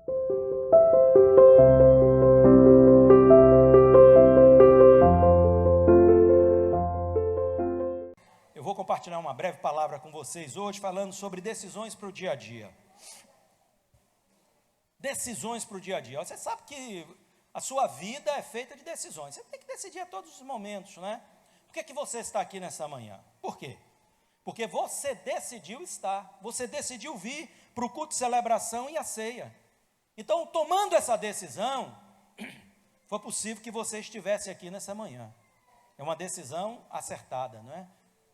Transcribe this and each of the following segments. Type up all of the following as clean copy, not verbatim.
Eu vou compartilhar uma breve palavra com vocês hoje, falando sobre decisões para o dia a dia. Decisões para o dia a dia. Você sabe que a sua vida é feita de decisões. Você tem que decidir a todos os momentos, né? Por que você está aqui nessa manhã? Por quê? Porque você decidiu estar, você decidiu vir para o culto de celebração e a ceia. Então, tomando essa decisão, foi possível que você estivesse aqui nessa manhã. É uma decisão acertada, não é?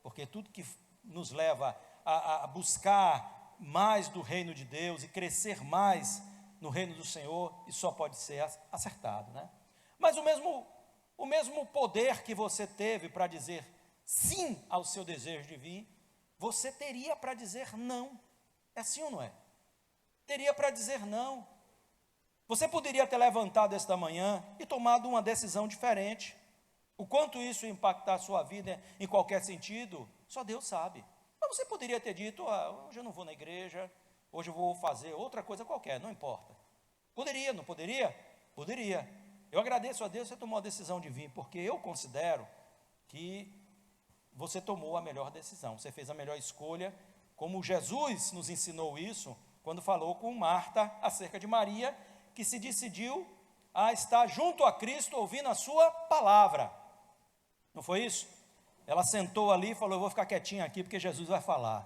Porque tudo que nos leva a buscar mais do reino de Deus e crescer mais no reino do Senhor, isso só pode ser acertado, né? Mas o mesmo poder que você teve para dizer sim ao seu desejo de vir, você teria para dizer não. É assim ou não é? Teria para dizer não. Você poderia ter levantado esta manhã e tomado uma decisão diferente. O quanto isso ia impactar a sua vida em qualquer sentido, só Deus sabe. Mas você poderia ter dito, hoje eu não vou na igreja, hoje eu vou fazer outra coisa qualquer, não importa. Poderia, não poderia? Poderia. Eu agradeço a Deus que você tomou a decisão de vir, porque eu considero que você tomou a melhor decisão, você fez a melhor escolha, como Jesus nos ensinou isso, quando falou com Marta acerca de Maria, que se decidiu a estar junto a Cristo, ouvindo a sua palavra. Não foi isso? Ela sentou ali e falou, eu vou ficar quietinha aqui, porque Jesus vai falar.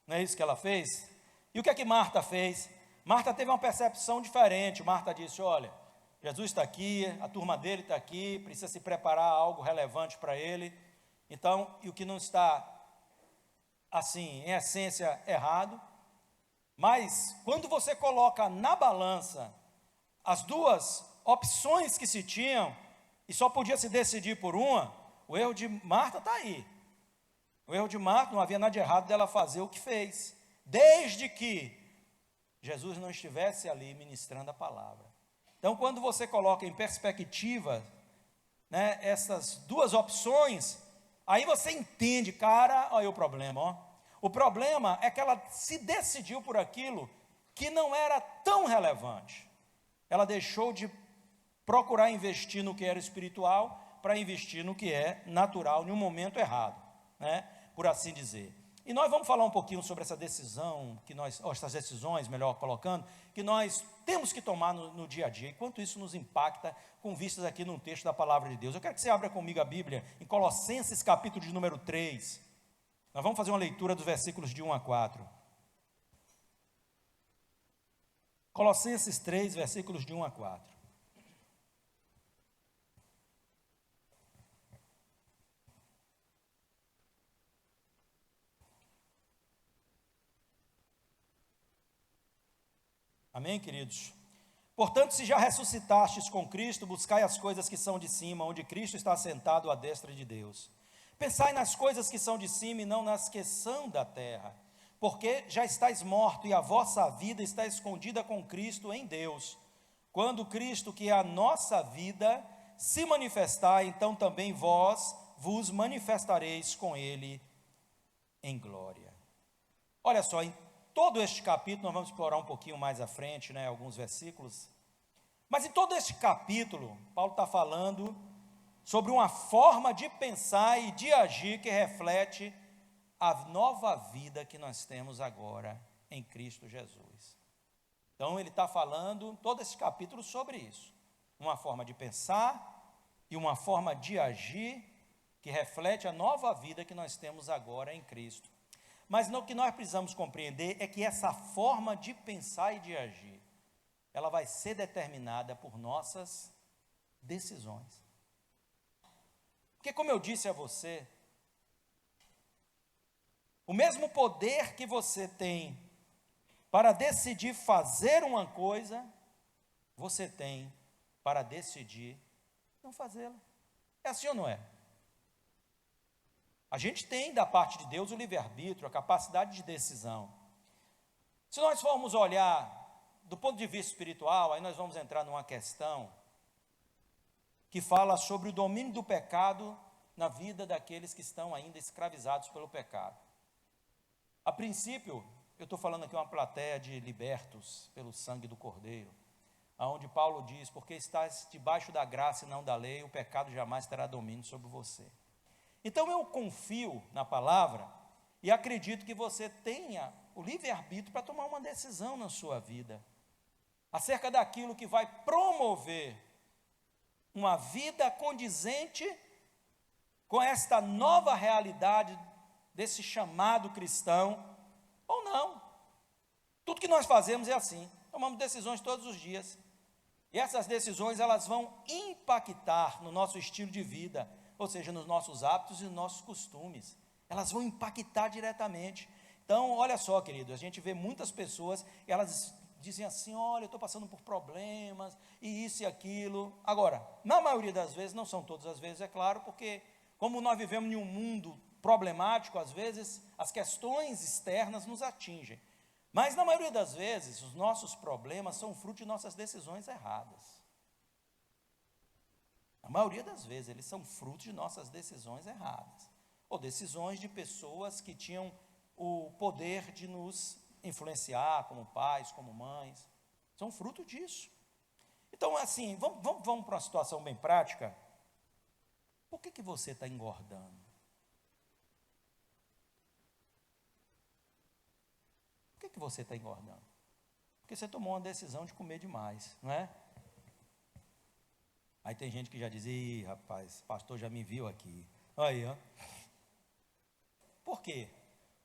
Não é isso que ela fez? E o que é que Marta fez? Marta teve uma percepção diferente. Marta disse, olha, Jesus está aqui, a turma dele está aqui, precisa se preparar algo relevante para ele. Então, e o que não está, assim, em essência, errado. Mas, quando você coloca na balança as duas opções que se tinham, e só podia se decidir por uma, o erro de Marta está aí. O erro de Marta, não havia nada de errado dela fazer o que fez, desde que Jesus não estivesse ali ministrando a palavra. Então, quando você coloca em perspectiva, né, essas duas opções, aí você entende, cara, olha o problema, ó. O problema é que ela se decidiu por aquilo que não era tão relevante. Ela deixou de procurar investir no que era espiritual para investir no que é natural, em um momento errado, né, por assim dizer. E nós vamos falar um pouquinho sobre essa decisão, essas decisões, melhor colocando, que nós temos que tomar no dia a dia, e quanto isso nos impacta, com vistas aqui num texto da palavra de Deus. Eu quero que você abra comigo a Bíblia, em Colossenses capítulo de número 3, nós vamos fazer uma leitura dos versículos de 1 a 4. Colossenses 3, versículos de 1 a 4. Amém, queridos? Portanto, se já ressuscitastes com Cristo, buscai as coisas que são de cima, onde Cristo está assentado à destra de Deus. Pensai nas coisas que são de cima e não nas que são da terra, porque já estáis morto e a vossa vida está escondida com Cristo em Deus. Quando Cristo, que é a nossa vida, se manifestar, então também vós vos manifestareis com Ele em glória. Olha só, em todo este capítulo, nós vamos explorar um pouquinho mais à frente, né, alguns versículos, mas em todo este capítulo, Paulo está falando sobre uma forma de pensar e de agir que reflete a nova vida que nós temos agora em Cristo Jesus. Então ele está falando todo esse capítulo sobre isso, uma forma de pensar e uma forma de agir que reflete a nova vida que nós temos agora em Cristo. Mas o que nós precisamos compreender é que essa forma de pensar e de agir, ela vai ser determinada por nossas decisões. Porque, como eu disse a você, o mesmo poder que você tem para decidir fazer uma coisa, você tem para decidir não fazê-la. É assim ou não é? A gente tem da parte de Deus o livre-arbítrio, a capacidade de decisão. Se nós formos olhar do ponto de vista espiritual, aí nós vamos entrar numa questão que fala sobre o domínio do pecado na vida daqueles que estão ainda escravizados pelo pecado. A princípio, eu estou falando aqui uma plateia de libertos pelo sangue do Cordeiro, aonde Paulo diz, porque estás debaixo da graça e não da lei, o pecado jamais terá domínio sobre você. Então eu confio na palavra e acredito que você tenha o livre-arbítrio para tomar uma decisão na sua vida, acerca daquilo que vai promover uma vida condizente com esta nova realidade desse chamado cristão, ou não. Tudo que nós fazemos é assim, tomamos decisões todos os dias, e essas decisões elas vão impactar no nosso estilo de vida, ou seja, nos nossos hábitos e nos nossos costumes, elas vão impactar diretamente. Então, olha só, querido, a gente vê muitas pessoas, elas dizem assim, olha, eu estou passando por problemas, e isso e aquilo. Agora, na maioria das vezes, não são todas as vezes, é claro, porque como nós vivemos em um mundo problemático, às vezes as questões externas nos atingem. Mas na maioria das vezes, os nossos problemas são fruto de nossas decisões erradas. Na maioria das vezes, eles são fruto de nossas decisões erradas. Ou decisões de pessoas que tinham o poder de nos influenciar, como pais, como mães. São fruto disso. Então, assim, vamos para uma situação bem prática. Por que você está engordando? Por que você está engordando? Porque você tomou uma decisão de comer demais, não é? Aí tem gente que já diz, ih, rapaz, pastor já me viu aqui. Aí, ó. Por quê?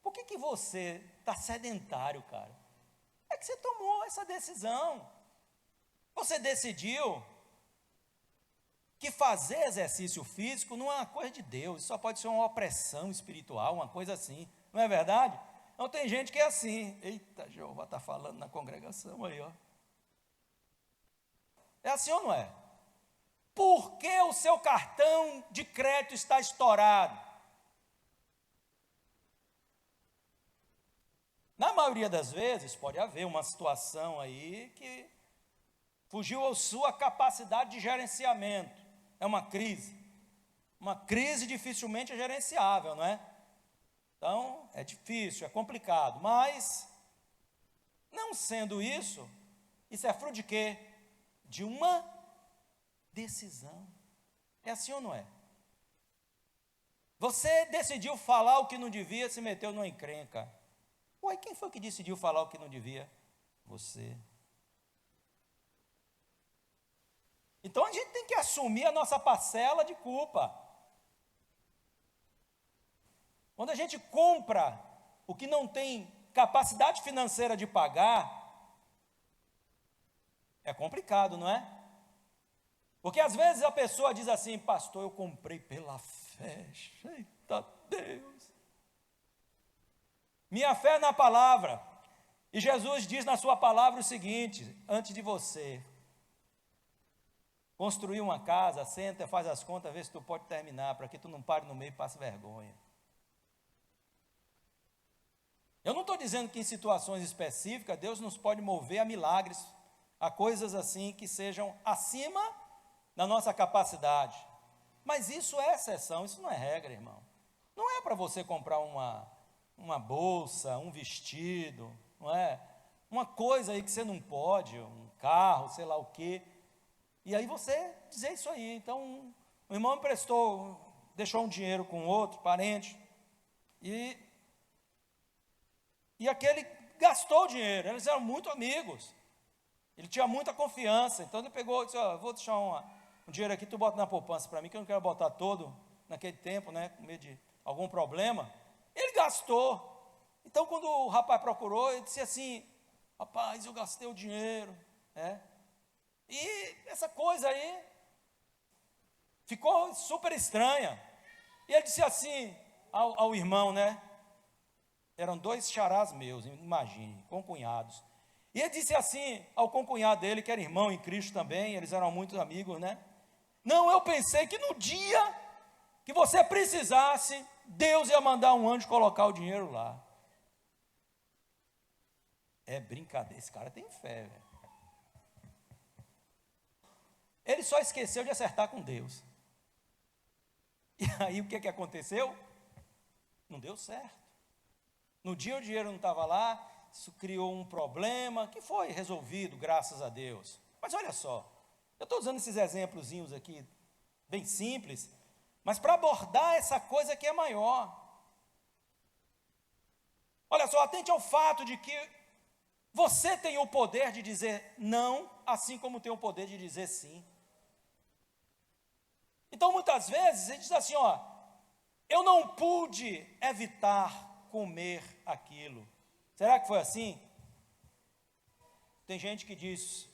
Por que você está sedentário, cara? É que você tomou essa decisão. Você decidiu que fazer exercício físico não é uma coisa de Deus, isso só pode ser uma opressão espiritual, uma coisa assim, não é verdade? Então tem gente que é assim, eita, Jeová está falando na congregação aí, ó. É assim ou não é? Por que o seu cartão de crédito está estourado? Na maioria das vezes, pode haver uma situação aí que fugiu à sua capacidade de gerenciamento. É uma crise. Uma crise dificilmente é gerenciável, não é? Então, é difícil, é complicado. Mas, não sendo isso, isso é fruto de quê? De uma decisão. É assim ou não é? Você decidiu falar o que não devia, se meteu numa encrenca. Ué, quem foi que decidiu falar o que não devia? Você. Então a gente tem que assumir a nossa parcela de culpa. Quando a gente compra o que não tem capacidade financeira de pagar, é complicado, não é? Porque às vezes a pessoa diz assim, pastor, eu comprei pela fé, eita Deus. Minha fé é na palavra. E Jesus diz na sua palavra o seguinte, antes de você construir uma casa, senta, faz as contas, vê se tu pode terminar, para que tu não pare no meio e passe vergonha. Eu não estou dizendo que em situações específicas, Deus nos pode mover a milagres, a coisas assim que sejam acima da nossa capacidade. Mas isso é exceção, isso não é regra, irmão. Não é para você comprar uma bolsa, um vestido, não é? Uma coisa aí que você não pode, um carro, sei lá o quê. E aí você dizer isso aí. Então, o irmão emprestou, deixou um dinheiro com outro parente, e aquele gastou o dinheiro, eles eram muito amigos, ele tinha muita confiança, então ele pegou e disse, ó, vou deixar um dinheiro aqui, tu bota na poupança para mim, que eu não quero botar todo naquele tempo, né, com medo de algum problema. Ele gastou. Então, quando o rapaz procurou, ele disse assim, rapaz, eu gastei o dinheiro, né? E essa coisa aí ficou super estranha. E ele disse assim ao irmão, né? Eram dois xarás meus, imagine, concunhados. E ele disse assim ao concunhado dele, que era irmão em Cristo também, eles eram muito amigos, né? Não, eu pensei que no dia que você precisasse, Deus ia mandar um anjo colocar o dinheiro lá. É brincadeira, esse cara tem fé, velho. Ele só esqueceu de acertar com Deus. E aí o que aconteceu? Não deu certo. No dia o dinheiro não estava lá, isso criou um problema que foi resolvido, graças a Deus. Mas olha só, eu estou usando esses exemplozinhos aqui, bem simples, mas para abordar essa coisa que é maior. Olha só, atente ao fato de que você tem o poder de dizer não, assim como tem o poder de dizer sim. Então, muitas vezes, a gente diz assim, ó, eu não pude evitar comer aquilo. Será que foi assim? Tem gente que diz,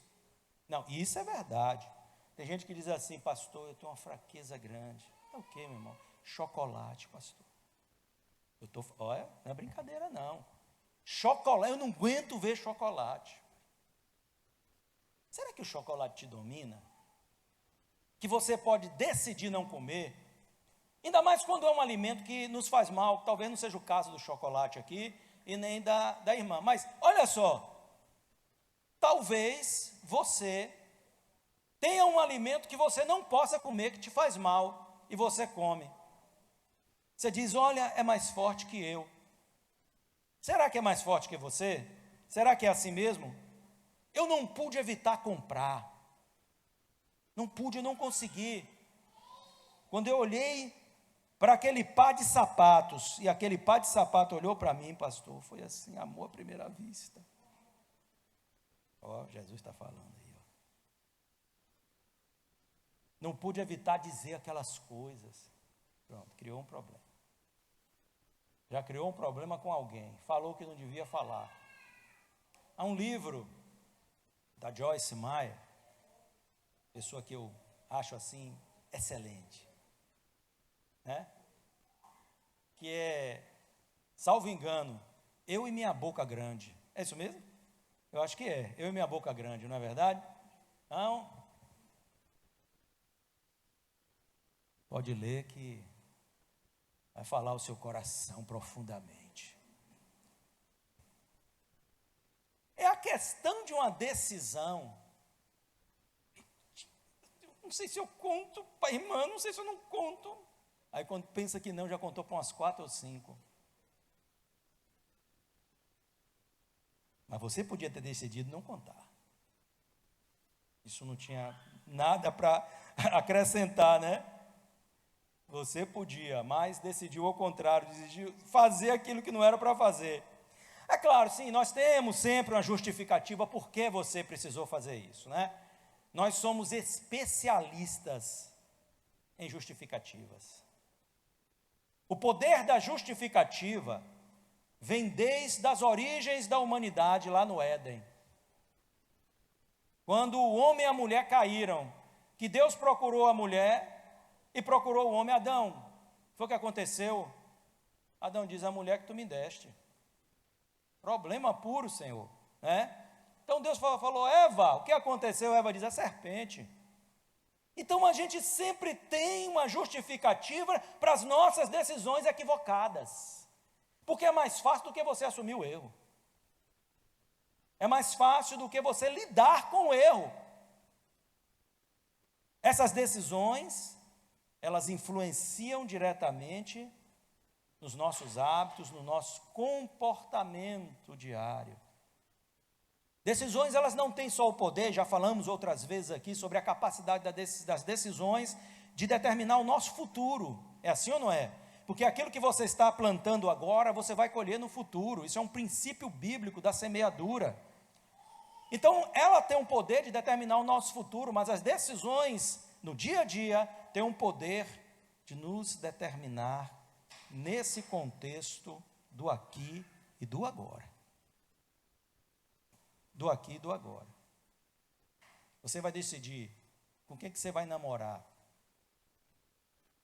não, isso é verdade. Tem gente que diz assim, pastor, eu tenho uma fraqueza grande. É o quê, meu irmão? Chocolate, pastor. Olha, não é brincadeira não. Chocolate, eu não aguento ver chocolate. Será que o chocolate te domina? Que você pode decidir não comer? Ainda mais quando é um alimento que nos faz mal, talvez não seja o caso do chocolate aqui, e nem da irmã. Mas, olha só, talvez você tenha um alimento que você não possa comer, que te faz mal, e você come. Você diz, olha, é mais forte que eu. Será que é mais forte que você? Será que é assim mesmo? Eu não pude evitar comprar. Não pude, eu não consegui. Quando eu olhei para aquele par de sapatos, e aquele par de sapato olhou para mim, pastor, foi assim, amor à primeira vista. Ó, Jesus está falando aí, ó. Não pude evitar dizer aquelas coisas. Pronto, criou um problema. Já criou um problema com alguém, falou que não devia falar. Há um livro da Joyce Meyer, pessoa que eu acho assim, excelente, né? Que é, salvo engano, Eu e Minha Boca Grande. É isso mesmo? Eu acho que é, Eu e Minha Boca Grande, não é verdade? Então, pode ler que vai falar o seu coração profundamente. É a questão de uma decisão. Não sei se eu conto para a irmã, não sei se eu não conto. Aí quando pensa que não, já contou para umas 4 ou 5. Mas você podia ter decidido não contar. Isso não tinha nada para acrescentar, né? Você podia, mas decidiu ao contrário, decidiu fazer aquilo que não era para fazer. É claro, sim, nós temos sempre uma justificativa por que você precisou fazer isso, né? Nós somos especialistas em justificativas. O poder da justificativa vem desde as origens da humanidade lá no Éden. Quando o homem e a mulher caíram, que Deus procurou a mulher e procurou o homem. Adão, foi o que aconteceu? Adão diz, a mulher que tu me deste. Problema puro, Senhor, né? Então Deus falou, Eva, o que aconteceu? Eva diz, a serpente. Então a gente sempre tem uma justificativa para as nossas decisões equivocadas, porque é mais fácil do que você assumir o erro, é mais fácil do que você lidar com o erro. Essas decisões, elas influenciam diretamente nos nossos hábitos, no nosso comportamento diário. Decisões, elas não têm só o poder, já falamos outras vezes aqui sobre a capacidade das decisões de determinar o nosso futuro. É assim ou não é? Porque aquilo que você está plantando agora, você vai colher no futuro. Isso é um princípio bíblico da semeadura. Então, ela tem um poder de determinar o nosso futuro, mas as decisões no dia a dia têm um poder de nos determinar nesse contexto do aqui e do agora. Do aqui e do agora. Você vai decidir com quem que você vai namorar.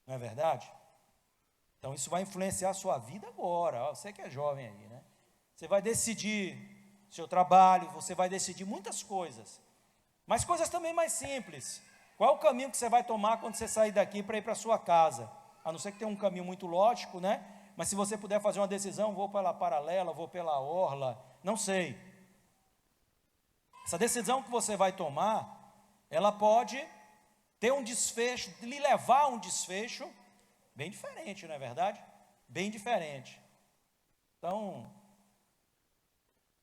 Não é verdade? Então isso vai influenciar a sua vida agora. Você que é jovem aí, né? Você vai decidir seu trabalho, você vai decidir muitas coisas. Mas coisas também mais simples. Qual é o caminho que você vai tomar quando você sair daqui para ir para a sua casa? A não ser que tenha um caminho muito lógico, né? Mas se você puder fazer uma decisão, vou pela paralela, vou pela orla, não sei. Essa decisão que você vai tomar, ela pode ter um desfecho, lhe levar a um desfecho bem diferente, não é verdade? Bem diferente. Então,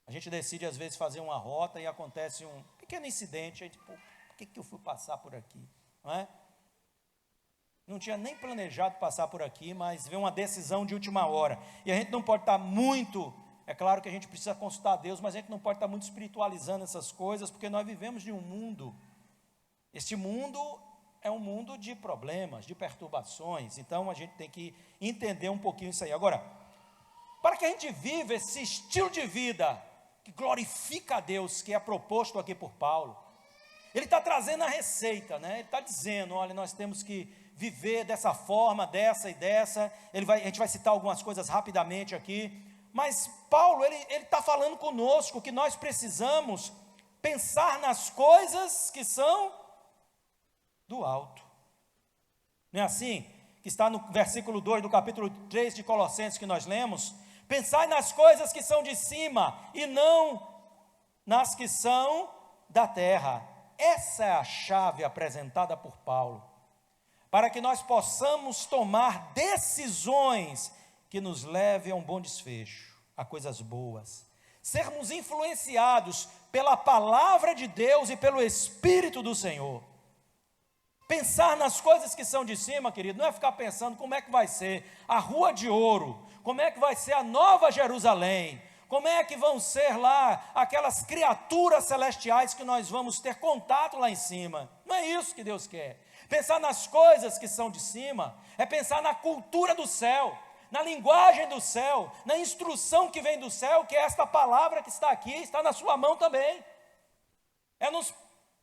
A gente decide, às vezes, fazer uma rota e acontece um pequeno incidente, aí, tipo, por que eu fui passar por aqui? Não é? Não tinha nem planejado passar por aqui, mas veio uma decisão de última hora. E a gente não pode estar muito, é claro que a gente precisa consultar Deus, mas a gente não pode estar muito espiritualizando essas coisas, porque nós vivemos em um mundo, este mundo é um mundo de problemas, de perturbações, então a gente tem que entender um pouquinho isso aí. Agora, para que a gente viva esse estilo de vida que glorifica a Deus, que é proposto aqui por Paulo, ele está trazendo a receita, né? Ele está dizendo, olha, nós temos que viver dessa forma, dessa e dessa. A gente vai citar algumas coisas rapidamente aqui, mas Paulo, ele está falando conosco que nós precisamos pensar nas coisas que são do alto. Não é assim? Que está no versículo 2 do capítulo 3 de Colossenses que nós lemos. Pensai nas coisas que são de cima e não nas que são da terra. Essa é a chave apresentada por Paulo, para que nós possamos tomar decisões que nos levem a um bom desfecho, a coisas boas, sermos influenciados pela palavra de Deus e pelo Espírito do Senhor. Pensar nas coisas que são de cima, querido, não é ficar pensando como é que vai ser a Rua de Ouro, como é que vai ser a Nova Jerusalém, como é que vão ser lá aquelas criaturas celestiais que nós vamos ter contato lá em cima. Não é isso que Deus quer. Pensar nas coisas que são de cima é pensar na cultura do céu, na linguagem do céu, na instrução que vem do céu, que é esta palavra que está aqui, está na sua mão também. É nos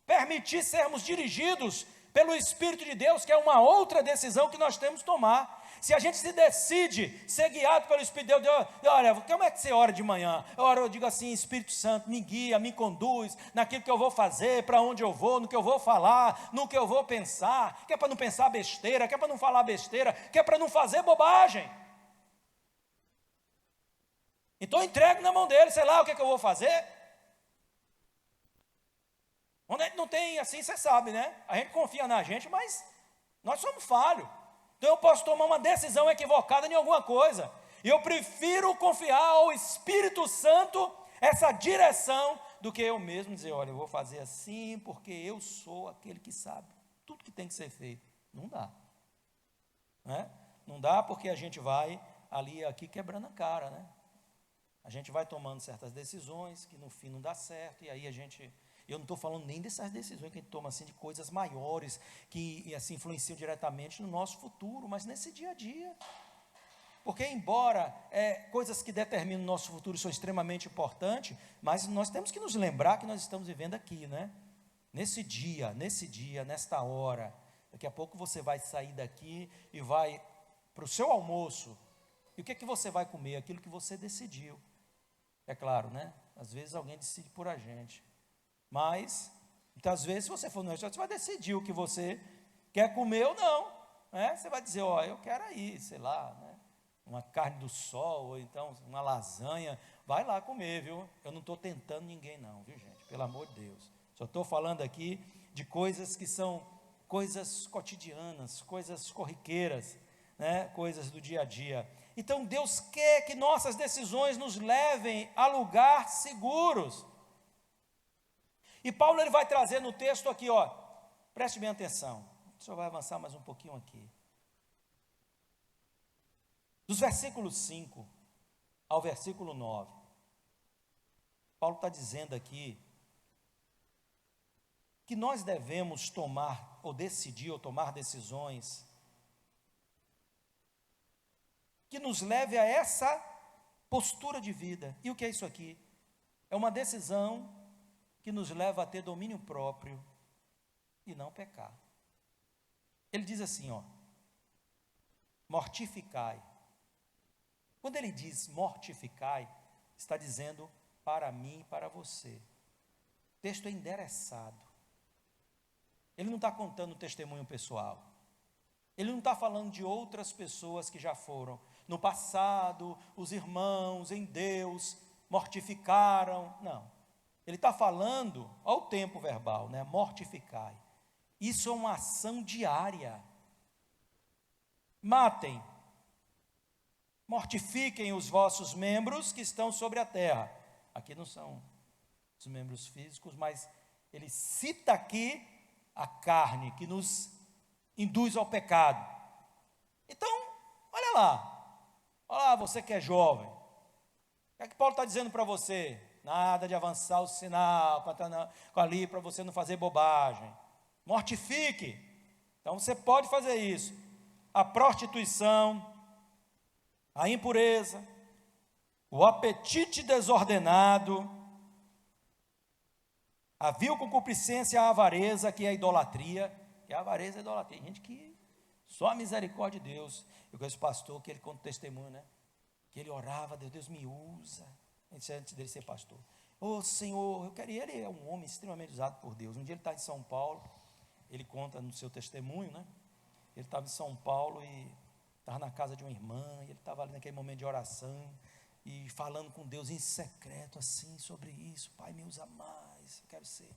permitir sermos dirigidos pelo Espírito de Deus, que é uma outra decisão que nós temos que tomar. Se a gente se decide ser guiado pelo Espírito de Deus, olha, como é que você ora de manhã? Eu digo assim, Espírito Santo, me guia, me conduz naquilo que eu vou fazer, para onde eu vou, no que eu vou falar, no que eu vou pensar, que é para não pensar besteira, que é para não falar besteira, que é para não fazer bobagem. Então eu entrego na mão dele, sei lá o que eu vou fazer. Quando a gente não tem assim, você sabe, né? A gente confia na gente, mas nós somos falhos. Então eu posso tomar uma decisão equivocada em alguma coisa. E eu prefiro confiar ao Espírito Santo essa direção do que eu mesmo dizer, olha, eu vou fazer assim porque eu sou aquele que sabe tudo que tem que ser feito. Não dá. Né? Não dá porque a gente vai ali aqui quebrando a cara, né? A gente vai tomando certas decisões que no fim não dá certo e aí eu não estou falando nem dessas decisões que a gente toma assim de coisas maiores, que assim influenciam diretamente no nosso futuro, mas nesse dia a dia. Porque embora coisas que determinam o nosso futuro são extremamente importantes, mas nós temos que nos lembrar que nós estamos vivendo aqui, né? Nesse dia, nesta hora. Daqui a pouco você vai sair daqui e vai para o seu almoço. E o que é que você vai comer? Aquilo que você decidiu. É claro, né? Às vezes alguém decide por a gente. Mas, muitas vezes, se você for no restaurante, você vai decidir o que você quer comer ou não. Né? Você vai dizer, ó, eu quero aí, sei lá, né? Uma carne do sol, ou então uma lasanha. Vai lá comer, viu? Eu não estou tentando ninguém não, viu, gente? Pelo amor de Deus. Só estou falando aqui de coisas que são coisas cotidianas, coisas corriqueiras, né? Coisas do dia a dia. Então, Deus quer que nossas decisões nos levem a lugares seguros. E Paulo ele vai trazer no texto aqui, ó, preste bem atenção, o senhor vai avançar mais um pouquinho aqui. Dos versículos 5 ao versículo 9, Paulo está dizendo aqui que nós devemos tomar, ou decidir, ou tomar decisões que nos leve a essa postura de vida. E o que é isso aqui? É uma decisão que nos leva a ter domínio próprio e não pecar. Ele diz assim, ó, mortificai. Quando ele diz mortificai, está dizendo para mim e para você. O texto é endereçado. Ele não está contando testemunho pessoal. Ele não está falando de outras pessoas que já foram. No passado, os irmãos em Deus mortificaram. Não. Ele está falando ao tempo verbal, né? Mortificai. Isso é uma ação diária. Matem, mortifiquem os vossos membros que estão sobre a terra. Aqui não são os membros físicos, mas ele cita aqui a carne que nos induz ao pecado. Então, olha lá, você que é jovem, o que é que Paulo está dizendo para você? Nada de avançar o sinal, ali para você não fazer bobagem. Mortifique. Então você pode fazer isso. A prostituição, a impureza, o apetite desordenado, a vil concupiscência, a avareza, que é a idolatria, que é a avareza e a idolatria. Tem gente que só a misericórdia de Deus. Eu conheço o pastor que ele conta testemunho, né? Que ele orava, Deus me usa, antes dele ser pastor. Ô Senhor, eu queria, ele é um homem extremamente usado por Deus. Um dia ele está em São Paulo, ele conta no seu testemunho, né? Ele estava em São Paulo e estava na casa de uma irmã, e ele estava ali naquele momento de oração, e falando com Deus em secreto, assim, sobre isso. Pai, me usa mais, eu quero ser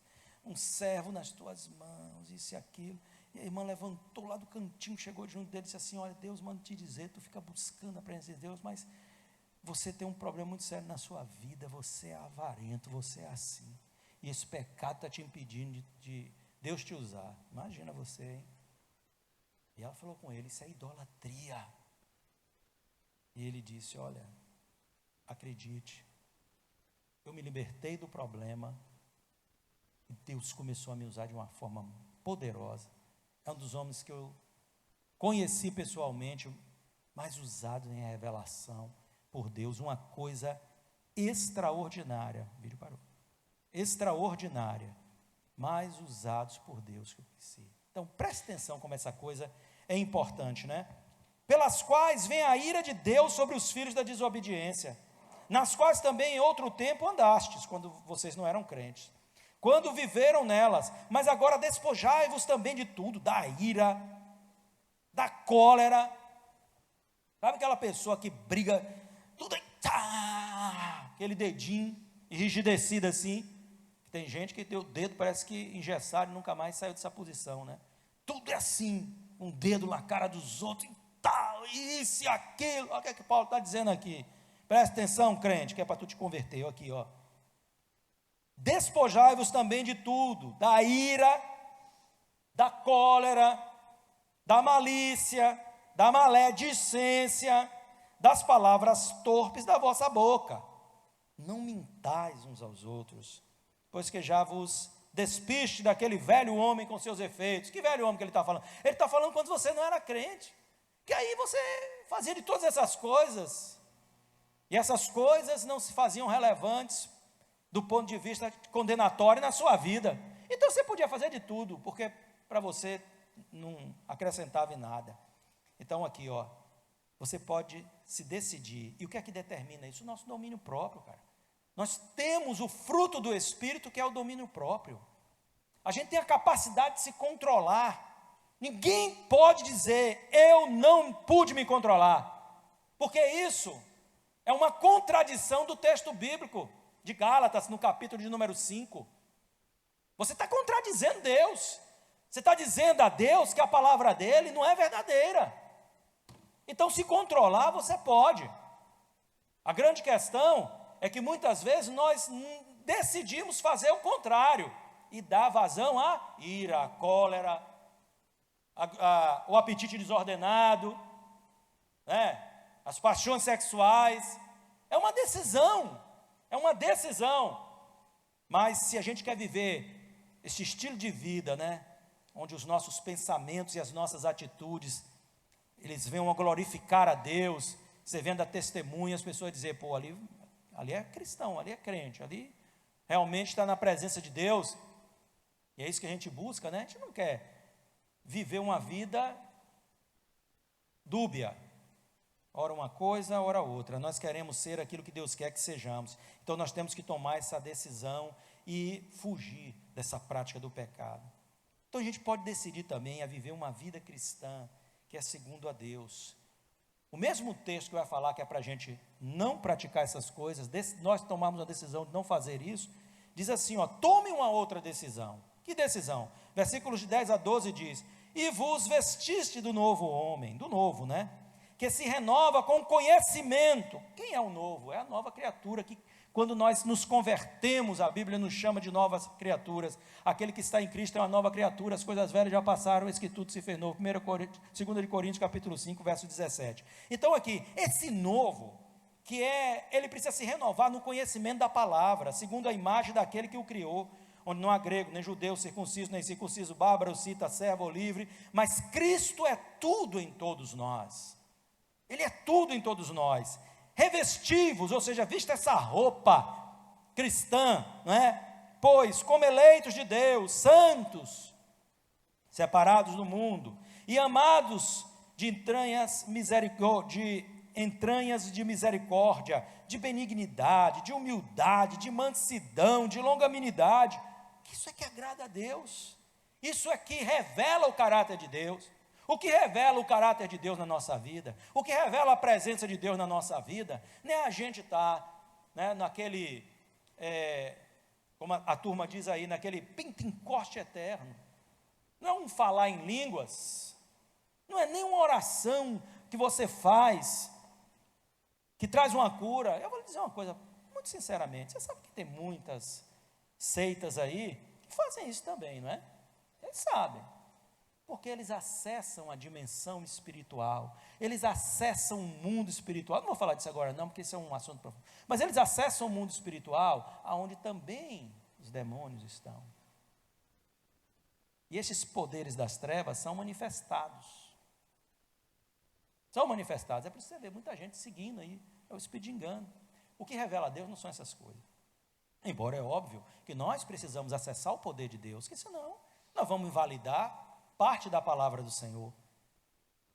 um servo nas tuas mãos, isso e aquilo. E a irmã levantou lá do cantinho, chegou junto dele e disse assim: olha, Deus manda te dizer, tu fica buscando a presença de Deus, mas você tem um problema muito sério na sua vida, você é avarento, você é assim, e esse pecado está te impedindo de Deus te usar. Imagina você, hein? E ela falou com ele: isso é idolatria. E ele disse: olha, acredite, eu me libertei do problema, e Deus começou a me usar de uma forma poderosa. É um dos homens que eu conheci pessoalmente, mais usado em revelação por Deus, uma coisa extraordinária. O vídeo parou. Extraordinária, mais usados por Deus que eu conheci. Então, preste atenção como essa coisa é importante, né? Pelas quais vem a ira de Deus sobre os filhos da desobediência, nas quais também em outro tempo andastes, quando vocês não eram crentes, quando viveram nelas, mas agora despojai-vos também de tudo, da ira, da cólera. Sabe aquela pessoa que briga, tudo aí, aquele dedinho enrijecido assim? Tem gente que tem o dedo, parece que engessado e nunca mais saiu dessa posição, né? Tudo é assim, um dedo na cara dos outros, e tal, isso e aquilo. Olha o que é que Paulo está dizendo aqui. Presta atenção, crente, que é para tu te converter. Aqui, ó. Despojai-vos também de tudo, da ira, da cólera, da malícia, da maledicência, das palavras torpes da vossa boca. Não mintais uns aos outros, pois que já vos despiste daquele velho homem com seus efeitos. Que velho homem que ele está falando? Ele está falando quando você não era crente, que aí você fazia de todas essas coisas, e essas coisas não se faziam relevantes do ponto de vista condenatório na sua vida. Então você podia fazer de tudo, porque para você não acrescentava em nada. Então aqui, ó, você pode se decidir. E o que é que determina isso? O nosso domínio próprio, cara. Nós temos o fruto do Espírito, que é o domínio próprio. A gente tem a capacidade de se controlar. Ninguém pode dizer: eu não pude me controlar, porque isso é uma contradição do texto bíblico de Gálatas, no capítulo de número 5. Você está contradizendo Deus. Você está dizendo a Deus que a palavra dele não é verdadeira. Então, se controlar, você pode. A grande questão é que muitas vezes nós decidimos fazer o contrário e dar vazão à ira, à cólera, o apetite desordenado, né? As paixões sexuais. É uma decisão. É uma decisão. Mas se a gente quer viver esse estilo de vida, né, onde os nossos pensamentos e as nossas atitudes, eles venham a glorificar a Deus, você vendo a testemunha, as pessoas dizem: pô, ali é cristão, ali é crente, ali realmente está na presença de Deus. E é isso que a gente busca, né? A gente não quer viver uma vida dúbia, ora uma coisa, ora outra. Nós queremos ser aquilo que Deus quer que sejamos. Então nós temos que tomar essa decisão e fugir dessa prática do pecado. Então a gente pode decidir também a viver uma vida cristã que é segundo a Deus. O mesmo texto que vai falar que é para a gente não praticar essas coisas, nós tomamos a decisão de não fazer isso, diz assim, ó: tome uma outra decisão. Que decisão? Versículos de 10 a 12 diz: e vos vestiste do novo homem, do novo, né? Que se renova com conhecimento. Quem é o novo? É a nova criatura que Quando nós nos convertemos, a Bíblia nos chama de novas criaturas. Aquele que está em Cristo é uma nova criatura, as coisas velhas já passaram, eis que tudo se fez novo. 2 Coríntios, capítulo 5, verso 17. Então aqui, esse novo, ele precisa se renovar no conhecimento da palavra, segundo a imagem daquele que o criou, onde não há grego, nem judeu, circunciso, nem circunciso, bárbaro, cita, servo ou livre, mas Cristo é tudo em todos nós. Ele é tudo em todos nós. Revestivos, ou seja, vista essa roupa cristã, não é? Pois, como eleitos de Deus, santos, separados do mundo, e amados de entranhas de misericórdia, de benignidade, de humildade, de mansidão, de longanimidade, isso é que agrada a Deus, isso é que revela o caráter de Deus. O que revela o caráter de Deus na nossa vida, o que revela a presença de Deus na nossa vida, não é a gente estar, né, naquele, como a turma diz aí, naquele pinta-encoste eterno, não é um falar em línguas, não é nem uma oração que você faz, que traz uma cura. Eu vou lhe dizer uma coisa, muito sinceramente, você sabe que tem muitas seitas aí, que fazem isso também, não é? Eles sabem. Porque eles acessam a dimensão espiritual, eles acessam o mundo espiritual. Não vou falar disso agora não, porque isso é um assunto profundo. Mas eles acessam o mundo espiritual, aonde também os demônios estão. E esses poderes das trevas são manifestados. São manifestados. É por isso que você vê muita gente seguindo aí, é o espírito de engano. O que revela a Deus não são essas coisas. Embora é óbvio que nós precisamos acessar o poder de Deus, porque senão nós vamos invalidar parte da palavra do Senhor.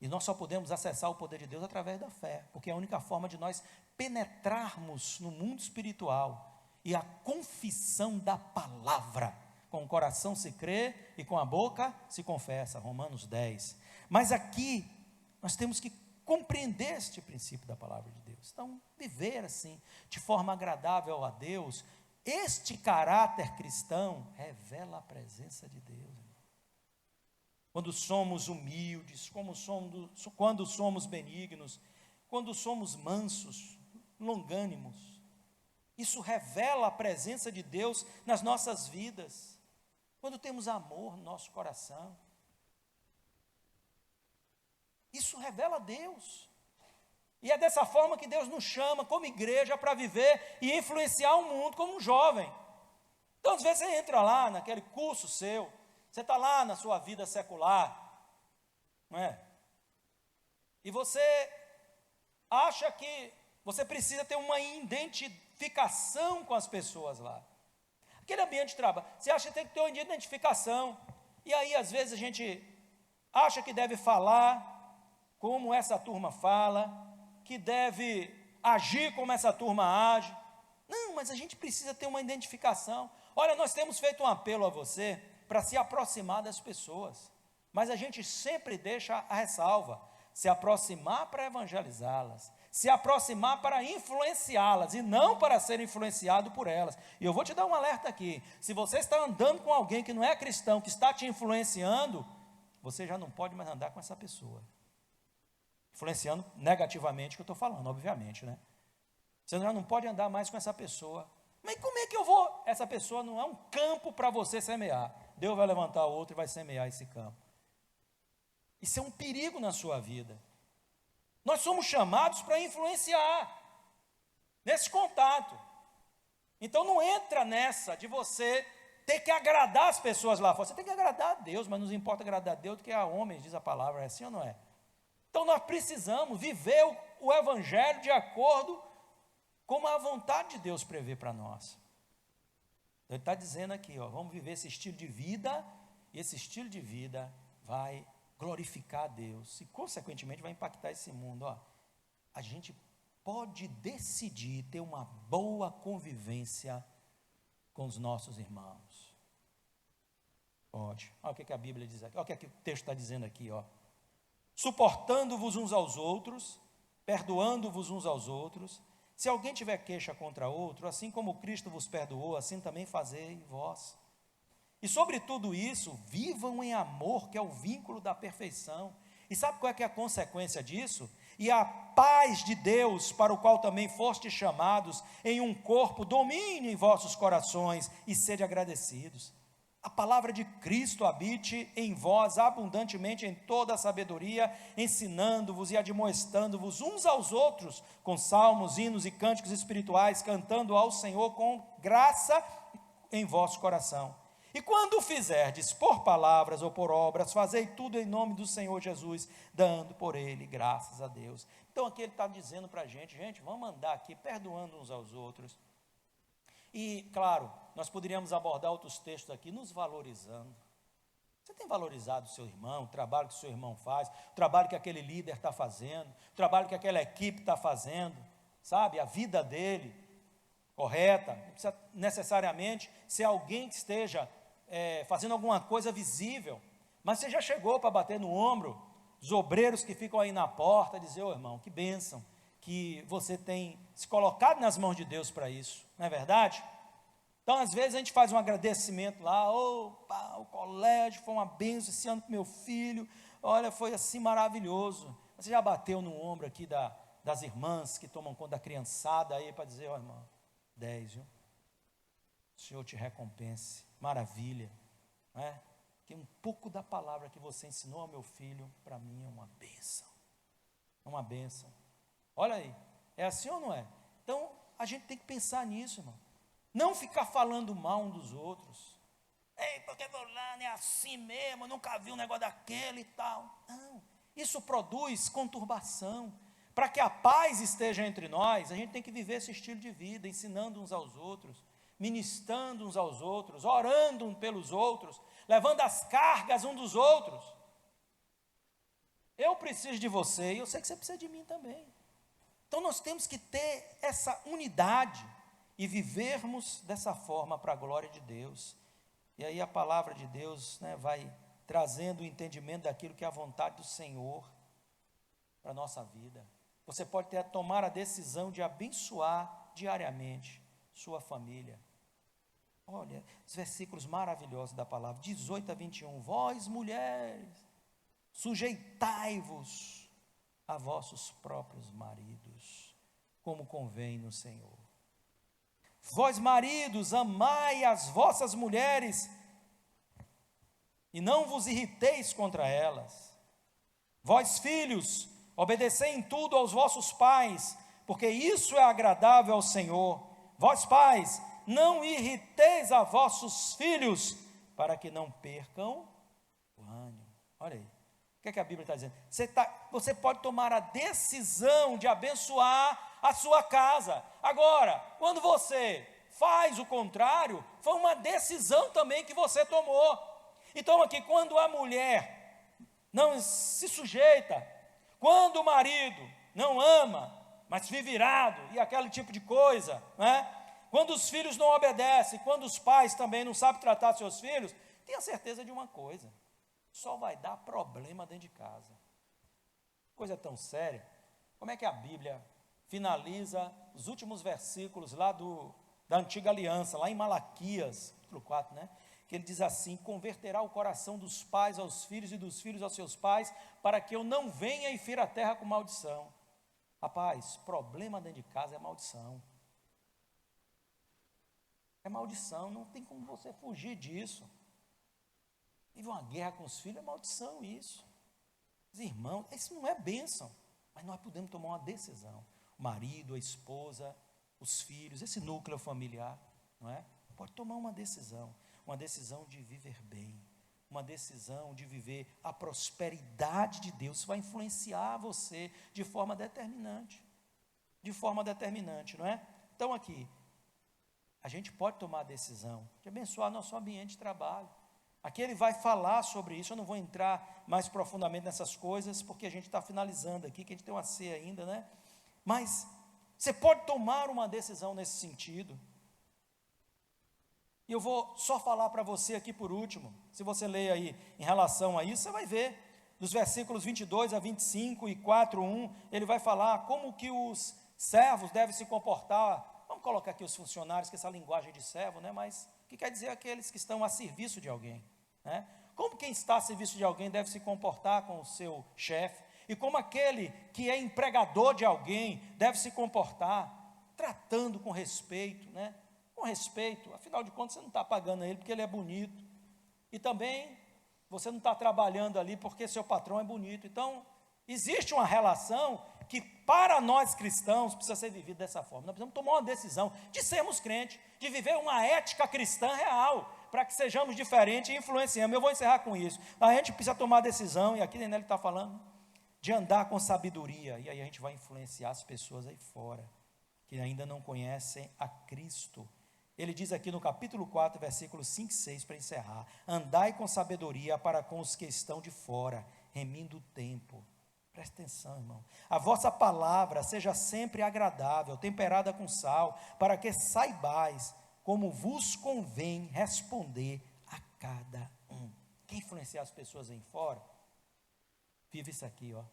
E nós só podemos acessar o poder de Deus através da fé, porque é a única forma de nós penetrarmos no mundo espiritual. E a confissão da palavra, com o coração se crê e com a boca se confessa, Romanos 10. Mas aqui nós temos que compreender este princípio da palavra de Deus. Então, viver assim, de forma agradável a Deus, este caráter cristão revela a presença de Deus. Quando somos humildes, quando somos benignos, quando somos mansos, longânimos, isso revela a presença de Deus nas nossas vidas. Quando temos amor no nosso coração, isso revela a Deus. E é dessa forma que Deus nos chama como igreja para viver e influenciar o mundo como um jovem. Então, às vezes você entra lá naquele curso seu, você está lá na sua vida secular, não é? E você acha que você precisa ter uma identificação com as pessoas lá. Aquele ambiente de trabalho, você acha que tem que ter uma identificação. E aí, às vezes, a gente acha que deve falar como essa turma fala, que deve agir como essa turma age. Não, mas a gente precisa ter uma identificação. Olha, nós temos feito um apelo a você para se aproximar das pessoas, mas a gente sempre deixa a ressalva, se aproximar para evangelizá-las, se aproximar para influenciá-las, e não para ser influenciado por elas. E eu vou te dar um alerta aqui, se você está andando com alguém que não é cristão, que está te influenciando, você já não pode mais andar com essa pessoa, influenciando negativamente, que eu estou falando, obviamente, né? Você já não pode andar mais com essa pessoa. Mas como é que eu vou? Essa pessoa não é um campo para você semear. Deus vai levantar outro e vai semear esse campo. Isso é um perigo na sua vida. Nós somos chamados para influenciar nesse contato. Então não entra nessa de você ter que agradar as pessoas lá fora. Você tem que agradar a Deus, mas nos importa agradar a Deus do que a homens, diz a palavra, é assim ou não é? Então nós precisamos viver o evangelho de acordo como a vontade de Deus prevê para nós. Então, ele está dizendo aqui, ó, vamos viver esse estilo de vida, e esse estilo de vida vai glorificar a Deus, e consequentemente vai impactar esse mundo. Ó. A gente pode decidir ter uma boa convivência com os nossos irmãos. Pode. Olha o que a Bíblia diz aqui, olha o que o texto está dizendo aqui, ó. Suportando-vos uns aos outros, perdoando-vos uns aos outros. Se alguém tiver queixa contra outro, assim como Cristo vos perdoou, assim também fazei vós. E sobre tudo isso, vivam em amor, que é o vínculo da perfeição. E sabe qual é que é a consequência disso? e a paz de Deus, para o qual também fostes chamados, em um corpo, domine em vossos corações, e sede agradecidos. A palavra de Cristo habite em vós abundantemente em toda a sabedoria, ensinando-vos e admoestando-vos uns aos outros, com salmos, hinos e cânticos espirituais, cantando ao Senhor com graça em vosso coração. E quando o fizerdes por palavras ou por obras, fazei tudo em nome do Senhor Jesus, dando por ele graças a Deus. Então aqui ele está dizendo para a gente, vamos andar aqui perdoando uns aos outros. E, claro, nós poderíamos abordar outros textos aqui, nos valorizando. Você tem valorizado o seu irmão, o trabalho que o seu irmão faz, o trabalho que aquele líder está fazendo, o trabalho que aquela equipe está fazendo, sabe? A vida dele, correta, não precisa necessariamente ser alguém que esteja fazendo alguma coisa visível, mas você já chegou para bater no ombro dos obreiros que ficam aí na porta, dizer, ô irmão, que bênção, que você tem se colocado nas mãos de Deus para isso, não é verdade? Então, às vezes, a gente faz um agradecimento lá, opa, o colégio foi uma bênção esse ano para meu filho, olha, foi assim maravilhoso. Você já bateu no ombro aqui das irmãs que tomam conta da criançada aí, para dizer, ó irmão, 10, viu? O Senhor te recompense, maravilha, não é? Que um pouco da palavra que você ensinou ao meu filho, para mim é uma bênção, olha aí, é assim ou não é? Então, a gente tem que pensar nisso, irmão. Não ficar falando mal um dos outros. Ei, porque fulano é assim mesmo, eu nunca vi um negócio daquele e tal. Não, isso produz conturbação. Para que a paz esteja entre nós, a gente tem que viver esse estilo de vida, ensinando uns aos outros, ministrando uns aos outros, orando uns pelos outros, levando as cargas uns dos outros. Eu preciso de você e eu sei que você precisa de mim também. Então nós temos que ter essa unidade e vivermos dessa forma para a glória de Deus. E aí a palavra de Deus, né, vai trazendo o entendimento daquilo que é a vontade do Senhor para a nossa vida. Você pode tomar a decisão de abençoar diariamente sua família. Olha, os versículos maravilhosos da palavra, 18 a 21. Vós, mulheres, sujeitai-vos a vossos próprios maridos, como convém no Senhor. Vós, maridos, amai as vossas mulheres, e não vos irriteis contra elas. Vós, filhos, obedecei em tudo aos vossos pais, porque isso é agradável ao Senhor. Vós, pais, não irriteis a vossos filhos, para que não percam o ânimo. Olha aí, o que é que a Bíblia está dizendo? Você pode tomar a decisão de abençoar a sua casa. Agora, quando você faz o contrário, foi uma decisão também que você tomou. Então aqui, quando a mulher não se sujeita, quando o marido não ama, mas vive irado, e aquele tipo de coisa, né? Quando os filhos não obedecem, quando os pais também não sabem tratar seus filhos, tenha certeza de uma coisa, só vai dar problema dentro de casa. Coisa tão séria. Como é que a Bíblia finaliza os últimos versículos lá da antiga aliança, lá em Malaquias, capítulo 4, né? Que ele diz assim: converterá o coração dos pais aos filhos e dos filhos aos seus pais, para que eu não venha e fira a terra com maldição. Rapaz, problema dentro de casa é maldição. É maldição, não tem como você fugir disso. Vive uma guerra com os filhos, é maldição isso. Os irmãos, isso não é bênção, mas nós podemos tomar uma decisão. O marido, a esposa, os filhos, esse núcleo familiar, não é? Pode tomar uma decisão de viver bem, uma decisão de viver a prosperidade de Deus. Isso vai influenciar você de forma determinante, não é? Então aqui, a gente pode tomar a decisão de abençoar nosso ambiente de trabalho. Aqui ele vai falar sobre isso, eu não vou entrar mais profundamente nessas coisas, porque a gente está finalizando aqui, que a gente tem uma ceia ainda, né? Mas você pode tomar uma decisão nesse sentido. E eu vou só falar para você aqui por último, se você ler aí em relação a isso, você vai ver, dos versículos 22 a 25 e 4:1, ele vai falar como que os servos devem se comportar. Vamos colocar aqui os funcionários, que essa linguagem de servo, né? Mas o que quer dizer aqueles que estão a serviço de alguém, né? Como quem está a serviço de alguém deve se comportar com o seu chefe. e como aquele que é empregador de alguém deve se comportar, tratando com respeito, né? Com respeito, afinal de contas você não está pagando ele porque ele é bonito, e também você não está trabalhando ali porque seu patrão é bonito. Então, existe uma relação que para nós cristãos precisa ser vivida dessa forma. Nós precisamos tomar uma decisão de sermos crentes, de viver uma ética cristã real, para que sejamos diferentes e influenciemos. Eu vou encerrar com isso. A gente precisa tomar a decisão, e aqui ele está falando, de andar com sabedoria, e aí a gente vai influenciar as pessoas aí fora, que ainda não conhecem a Cristo. Ele diz aqui no capítulo 4, versículos 5 e 6, para encerrar: andai com sabedoria para com os que estão de fora, remindo o tempo. Presta atenção, irmão. A vossa palavra seja sempre agradável, temperada com sal, para que saibais como vos convém responder a cada um. Quer influenciar as pessoas aí fora? Vive isso aqui, ó.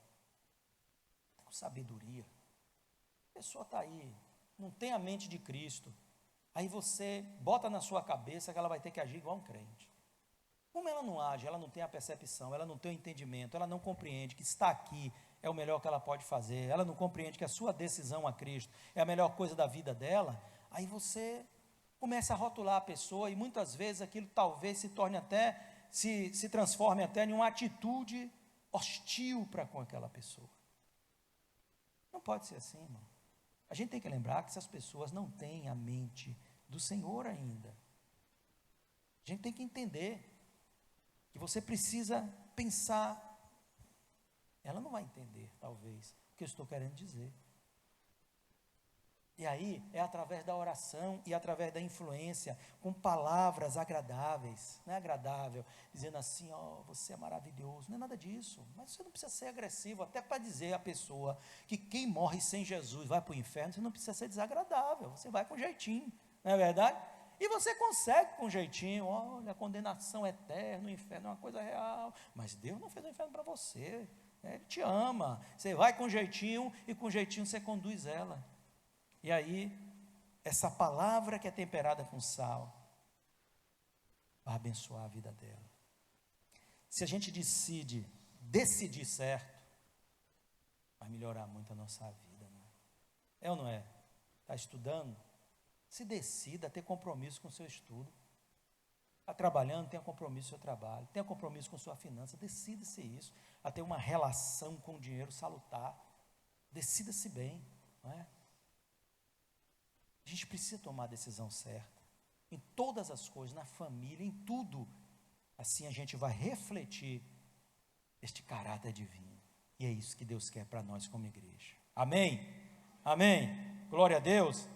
Com sabedoria. A pessoa está aí, não tem a mente de Cristo. Aí você bota na sua cabeça que ela vai ter que agir igual um crente. Como ela não age, ela não tem a percepção, ela não tem o entendimento, ela não compreende que estar aqui é o melhor que ela pode fazer, ela não compreende que a sua decisão a Cristo é a melhor coisa da vida dela, aí você começa a rotular a pessoa, e muitas vezes aquilo talvez se torne até, se transforme até em uma atitude hostil para com aquela pessoa. Não pode ser assim, irmão. A gente tem que lembrar que essas pessoas não têm a mente do Senhor ainda. A gente tem que entender que você precisa pensar. Ela não vai entender, talvez, o que eu estou querendo dizer. E aí, é através da oração e através da influência, com palavras agradáveis. Não é agradável, dizendo assim, ó, você é maravilhoso. Não é nada disso. Mas você não precisa ser agressivo, até para dizer à pessoa que quem morre sem Jesus vai para o inferno. Você não precisa ser desagradável, você vai com jeitinho, não é verdade? E você consegue com jeitinho. Olha, a condenação eterna, o inferno é uma coisa real. Mas Deus não fez o inferno para você. Ele te ama. Você vai com jeitinho, e com jeitinho você conduz ela. E aí, essa palavra que é temperada com sal, vai abençoar a vida dela. Se a gente decidir certo, vai melhorar muito a nossa vida. Não é? É ou não é? Está estudando? Se decida a ter compromisso com o seu estudo. Está trabalhando, tenha compromisso com o seu trabalho. Tenha compromisso com a sua finança. Decida-se isso. A ter uma relação com o dinheiro salutar. Decida-se bem. Não é? A gente precisa tomar a decisão certa, em todas as coisas, na família, em tudo. Assim a gente vai refletir este caráter divino, e é isso que Deus quer para nós como igreja. Amém? Amém? Glória a Deus.